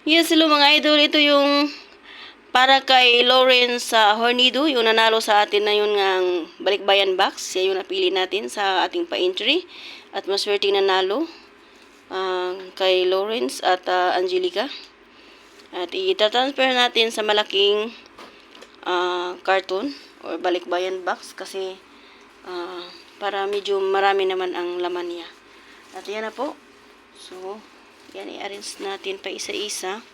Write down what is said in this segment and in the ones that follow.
Yes, hello mga idol. Ito yung para kay Lawrence sa Hornido, yung nanalo sa atin na yun ngang balikbayan box. Siya yung napili natin sa ating pa-entry. At maswerte nanalo kay Lawrence at Angelica. At i-transfer natin sa malaking carton or balikbayan box kasi para medyo marami naman ang laman niya. At yan na po. So, yan i-arrange natin pa isa-isa.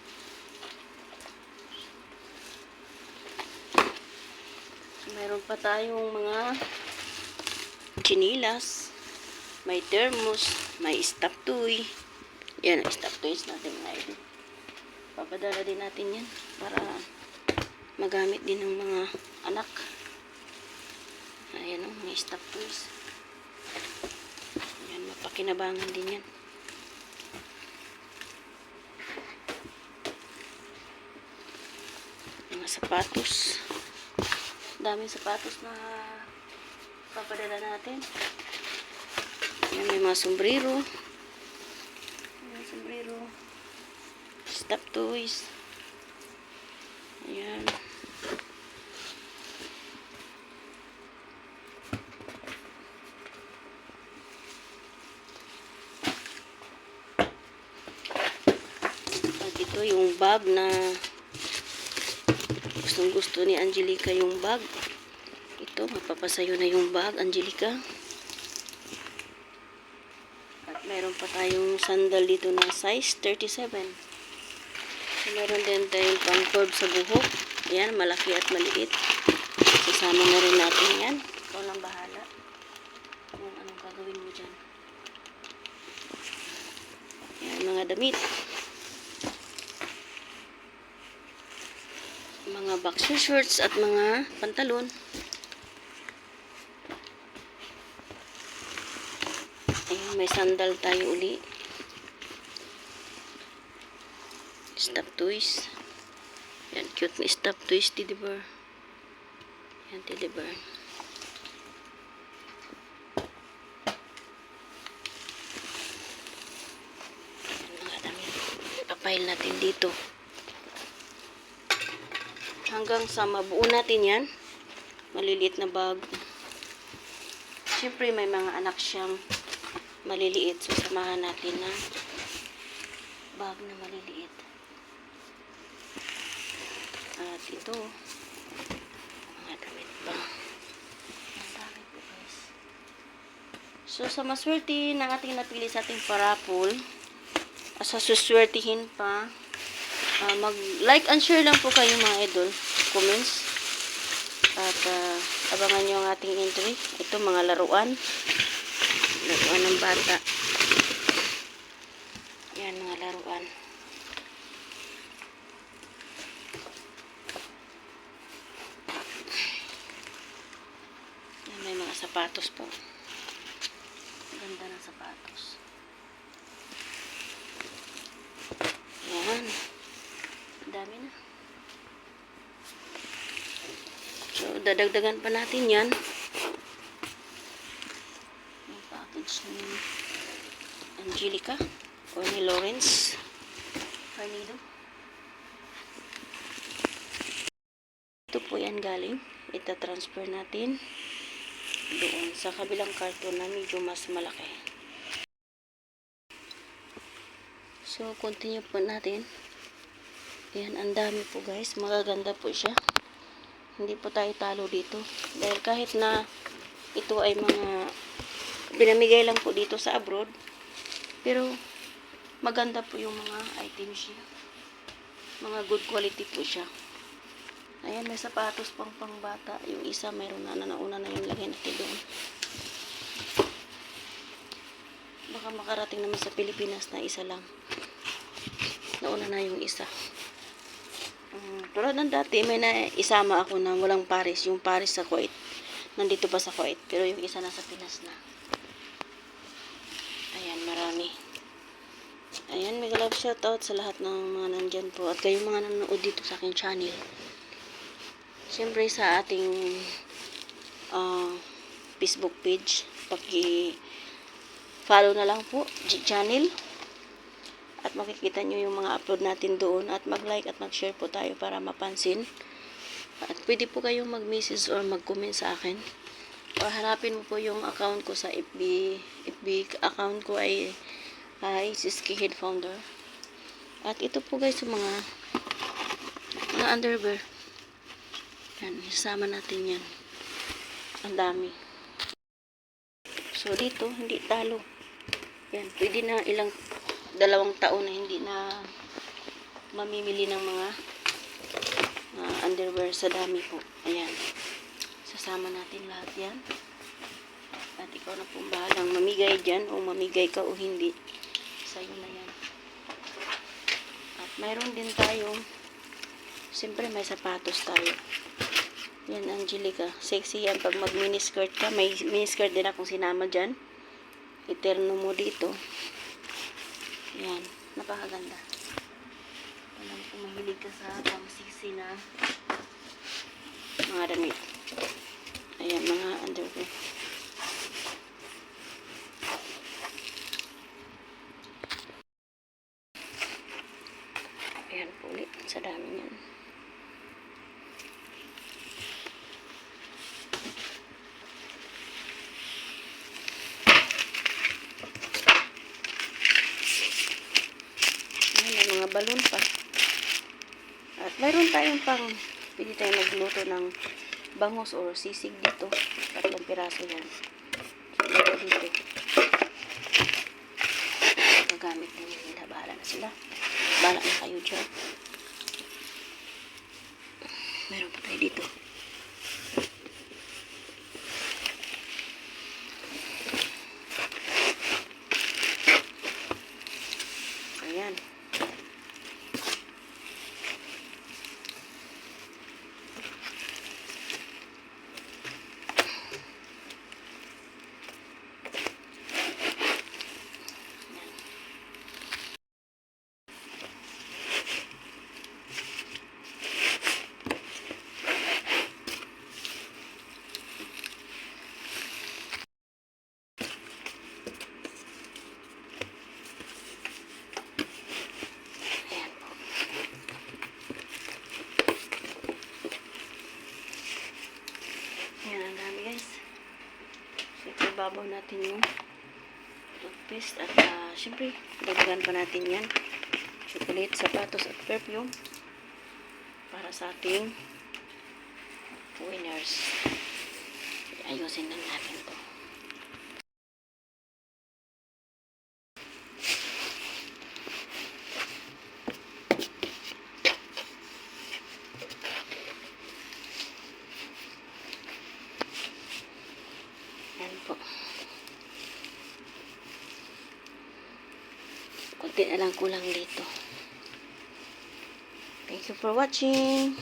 Meron pa tayong mga chinilas, may thermos, may stop toy. Yan, stop toys natin mga idol. Papadala din natin yan para magamit din ng mga anak. Ayan o, may stop toys. Yan, mapakinabangan din yan. Mga sapatos. Daming sapatos na papadala natin. Ayan, may mga sombrero. Ayan, sombrero. Stop toys. Ayan. At ito yung bag na gustong gusto ni Angelica yung bag. Ito, mapapasayo na yung bag, Angelica. At meron pa tayong sandal dito na size 37. Meron din tayong pang curve sa buhok. Ayan, malaki at maliit. Sasama na rin natin yan. Ikaw lang bahala kung anong gagawin mo dyan. Ayan, mga damit. Mga boxer shorts at mga pantalon. Ayan, may sandal tayo uli. Stop toys. Ayan, cute na stop toys, teddy bear. Ayan, teddy bear. Ayan, mga damit. Ipapile natin dito. Hanggang sa mabuo natin yan. Maliliit na bag. Siyempre may mga anak siyang maliliit. So samahan natin ng bag na maliliit. At ito, mga damit pa. Ang dami po guys. So sa maswerte ng ating napili sa ating parapol, sa suswertihin pa, mag-like and share lang po kayo mga idol. Comments. At abangan nyo ang ating entry. Ito mga laruan. Laruan ng bata. Yan mga laruan. Yan, may mga sapatos po. Ganda ng sapatos. Yan. Dami na. So, dadagdagan pa natin yan. Yung package ni Angelica o ni Lawrence Hornido. Ito po yan galing. Ita-transfer natin doon sa kabilang karton na medyo mas malaki. So, continue po natin. Ayan, ang dami po guys. Magaganda po siya. Hindi po tayo talo dito. Dahil kahit na ito ay mga pinamigay lang po dito sa abroad, pero maganda po yung mga items niya. Mga good quality po siya. Ayan, may sapatos pang bata. Yung isa mayroon na nauna na yung lagay natin doon. Baka makarating naman sa Pilipinas na isa lang. Nauna na yung isa. Tulad ng dati, may naisama ako na walang Paris. Yung Paris sa Kuwait. Nandito pa sa Kuwait. Pero yung isa nasa Pinas na. Ayan, marami. Ayan, mega love shoutout sa lahat ng mga nandyan po. At kayong mga nanonood dito sa aking channel. Siyempre sa ating Facebook page. Paki-follow na lang po. Channel. at makikita nyo yung mga upload natin doon, at mag-like at mag-share po tayo para mapansin. At pwede po kayong mag-message or mag-comment sa akin. O hanapin mo po yung account ko sa FB account ko ay Siski Head Founder. At ito po guys yung mga underwear. Yan, isama natin yan. Ang dami. So dito, hindi talo. Yan, pwede na ilang 2 taon na hindi na mamimili ng mga underwear sa dami po. Ayan. Sasama natin lahat yan. At ikaw na po bahalang mamigay dyan o mamigay ka o hindi. Sa'yo na yan. At mayroon din tayong, siyempre may sapatos tayo. Yan, Angelica. Sexy yan pag mag miniskirt ka. May miniskirt din akong sinama dyan. Eterno mo dito. Yan. Napakaganda. Alam ko mahilig ka sa pang sexy na mga damit. Ayan, mga underwear. Ayan po ulit. Sa dami yan. Ayan, mga balon pa. At mayroon tayong pwede tayong magluto ng bangus or sisig dito. 3 piraso yan. So, dito. Magamit na nila. Bahala na sila. Bahala na kayo dyan. Meron pa tayo dito. Ayan. Ayan, ang dami guys. So, ito babaw natin yung toothpaste at syempre, dagdagan pa natin yan. Chocolate, sapatos at perfume para sa ating winners. Ayusin lang natin to. Yan po. Kunti na lang kulang dito. Thank you for watching.